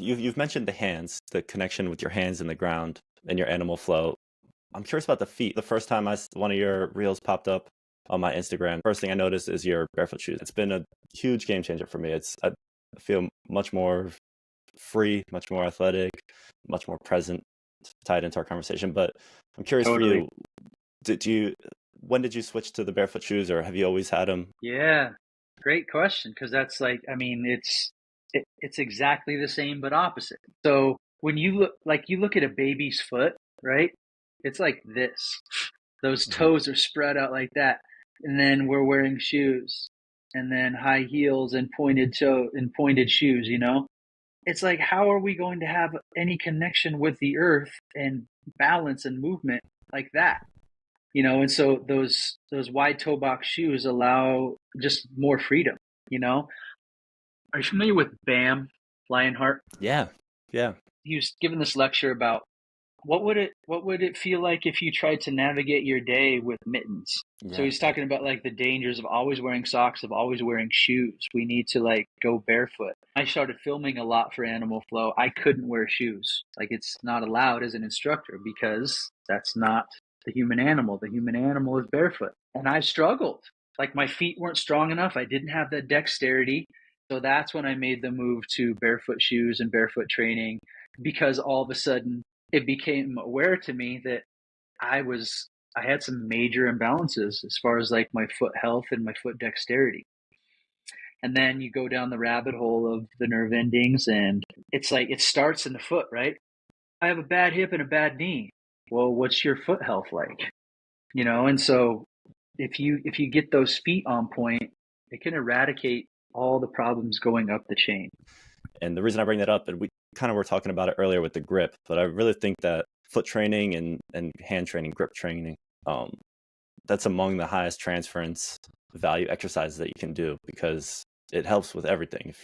you've mentioned the hands, the connection with your hands in the ground and your animal flow. I'm curious about the feet. The first time one of your reels popped up on my Instagram, first thing I noticed is your barefoot shoes. It's been a huge game changer for me. I feel much more free, much more athletic, much more present, tied into our conversation. But I'm curious for Totally. you, did you when did you switch to the barefoot shoes, or have you always had them? Yeah. Great question. Because that's like, I mean, it's exactly the same but opposite. So when you look at a baby's foot, right? It's like this. Those Hmm. toes are spread out like that. And then we're wearing shoes and then high heels and pointed shoes, you know? It's like, how are we going to have any connection with the earth and balance and movement like that? You know, and so those wide toe box shoes allow just more freedom, you know? Are you familiar with Bam Lionheart? Yeah, yeah, He was given this lecture about what would it feel like if you tried to navigate your day with mittens. So yeah. he's talking about like the dangers of always wearing socks, of always wearing shoes. We need to like go barefoot. I started filming a lot for Animal Flow. I couldn't wear shoes. Like it's not allowed as an instructor because that's not the human animal. The human animal is barefoot. And I struggled. Like my feet weren't strong enough. I didn't have the dexterity. So that's when I made the move to barefoot shoes and barefoot training, because all of a sudden it became aware to me that I had some major imbalances as far as like my foot health and my foot dexterity. And then you go down the rabbit hole of the nerve endings, and it's like it starts in the foot, right? I have a bad hip and a bad knee. Well, what's your foot health like? You know, and so if you get those feet on point, it can eradicate all the problems going up the chain. And the reason I bring that up, and we kind of were talking about it earlier with the grip, but I really think that foot training and hand training, grip training, um, that's among the highest transference value exercises that you can do because it helps with everything.